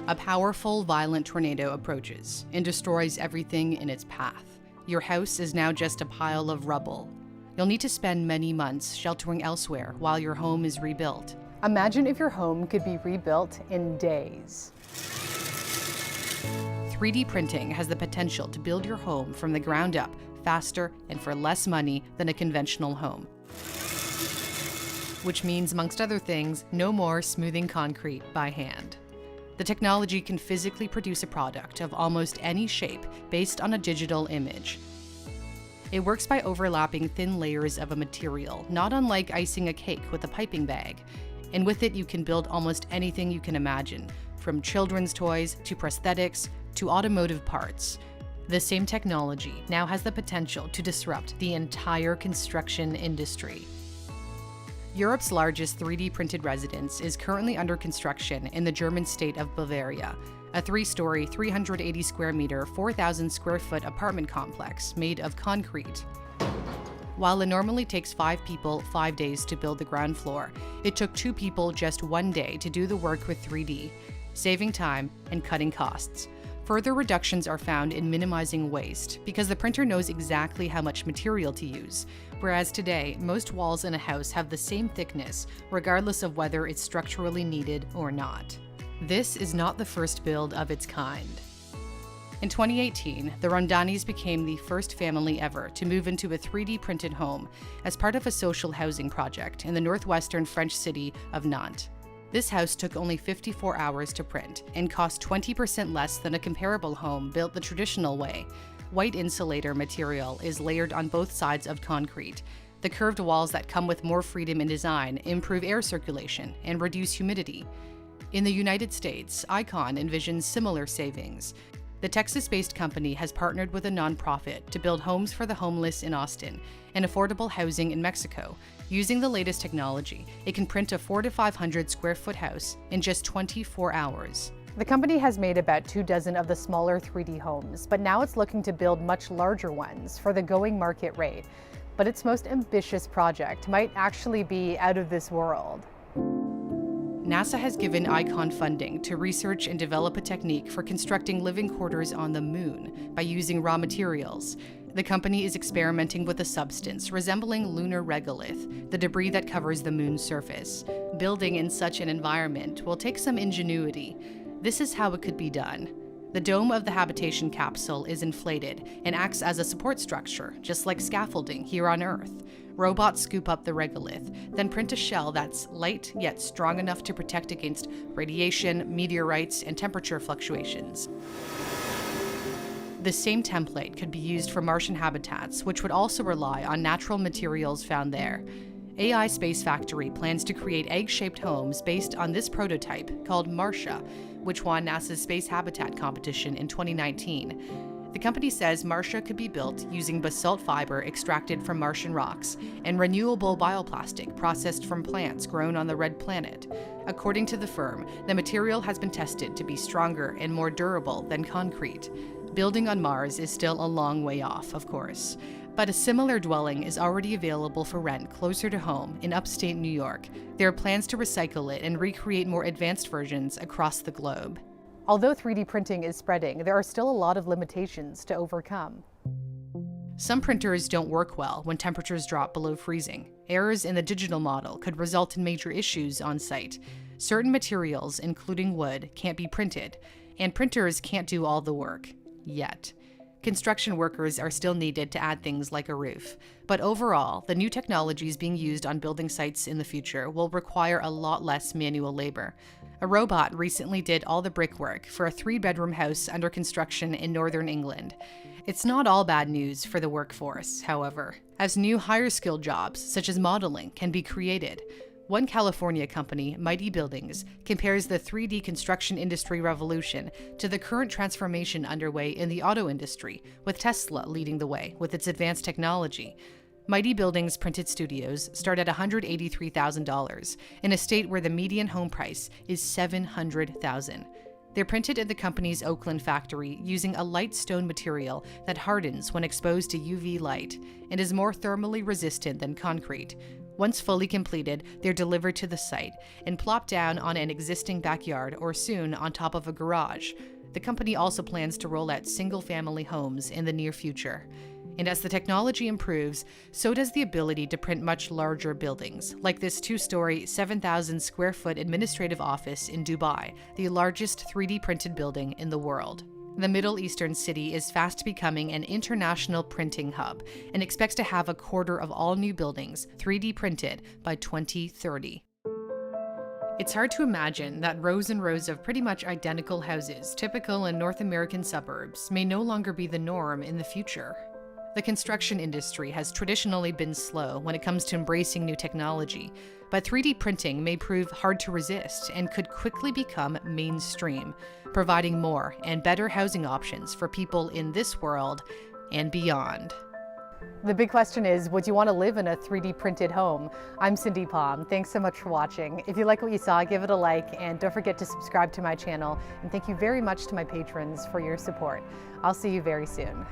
A powerful, violent tornado approaches and destroys everything in its path. Your house is now just a pile of rubble. You'll need to spend many months sheltering elsewhere while your home is rebuilt. Imagine if your home could be rebuilt in days. 3D printing has the potential to build your home from the ground up faster and for less money than a conventional home. Which means, amongst other things, no more smoothing concrete by hand. The technology can physically produce a product of almost any shape based on a digital image. It works by overlapping thin layers of a material, not unlike icing a cake with a piping bag. And with it, you can build almost anything you can imagine, from children's toys to prosthetics to automotive parts. The same technology now has the potential to disrupt the entire construction industry. Europe's largest 3D printed residence is currently under construction in the German state of Bavaria, a 3-story, 380 square meter, 4,000 square foot apartment complex made of concrete. While it normally takes 5 people 5 days to build the ground floor, it took 2 people just 1 day to do the work with 3D, saving time and cutting costs. Further reductions are found in minimizing waste because the printer knows exactly how much material to use, whereas today, most walls in a house have the same thickness, regardless of whether it's structurally needed or not. This is not the first build of its kind. In 2018, the Rondanis became the first family ever to move into a 3D printed home as part of a social housing project in the northwestern French city of Nantes. This house took only 54 hours to print and cost 20% less than a comparable home built the traditional way. White insulator material is layered on both sides of concrete. The curved walls that come with more freedom in design improve air circulation and reduce humidity. In the United States, Icon envisions similar savings. The Texas-based company has partnered with a nonprofit to build homes for the homeless in Austin and affordable housing in Mexico. Using the latest technology, it can print a 400 to 500 square foot house in just 24 hours. The company has made about 24 of the smaller 3D homes, but now it's looking to build much larger ones for the going market rate. But its most ambitious project might actually be out of this world. NASA has given Icon funding to research and develop a technique for constructing living quarters on the moon by using raw materials. The company is experimenting with a substance resembling lunar regolith, the debris that covers the moon's surface. Building in such an environment will take some ingenuity. This is how it could be done. The dome of the habitation capsule is inflated and acts as a support structure, just like scaffolding here on Earth. Robots scoop up the regolith, then print a shell that's light yet strong enough to protect against radiation, meteorites, and temperature fluctuations. The same template could be used for Martian habitats, which would also rely on natural materials found there. AI Space Factory plans to create egg-shaped homes based on this prototype called Marcia, which won NASA's Space Habitat competition in 2019. The company says Marcia could be built using basalt fiber extracted from Martian rocks and renewable bioplastic processed from plants grown on the red planet. According to the firm, the material has been tested to be stronger and more durable than concrete. Building on Mars is still a long way off, of course, but a similar dwelling is already available for rent closer to home in upstate New York. There are plans to recycle it and recreate more advanced versions across the globe. Although 3D printing is spreading, there are still a lot of limitations to overcome. Some printers don't work well when temperatures drop below freezing. Errors in the digital model could result in major issues on site. Certain materials, including wood, can't be printed, and printers can't do all the work. Yet. Construction workers are still needed to add things like a roof. But overall, the new technologies being used on building sites in the future will require a lot less manual labor. A robot recently did all the brickwork for a 3-bedroom house under construction in northern England. It's not all bad news for the workforce, however, as new higher-skilled jobs, such as modeling, can be created. One California company, Mighty Buildings, compares the 3D construction industry revolution to the current transformation underway in the auto industry, with Tesla leading the way with its advanced technology. Mighty Buildings printed studios start at $183,000 in a state where the median home price is $700,000. They're printed in the company's Oakland factory using a light stone material that hardens when exposed to UV light and is more thermally resistant than concrete. Once fully completed, they're delivered to the site and plopped down on an existing backyard or soon on top of a garage. The company also plans to roll out single-family homes in the near future. And as the technology improves, so does the ability to print much larger buildings, like this 2-story, 7,000 square foot administrative office in Dubai, the largest 3D printed building in the world. The Middle Eastern city is fast becoming an international printing hub and expects to have a quarter of all new buildings 3D printed by 2030. It's hard to imagine that rows and rows of pretty much identical houses, typical in North American suburbs, may no longer be the norm in the future. The construction industry has traditionally been slow when it comes to embracing new technology, but 3D printing may prove hard to resist and could quickly become mainstream, providing more and better housing options for people in this world and beyond. The big question is, would you want to live in a 3D printed home? I'm Cindy Palm. Thanks so much for watching. If you like what you saw, give it a like and don't forget to subscribe to my channel. And thank you very much to my patrons for your support. I'll see you very soon.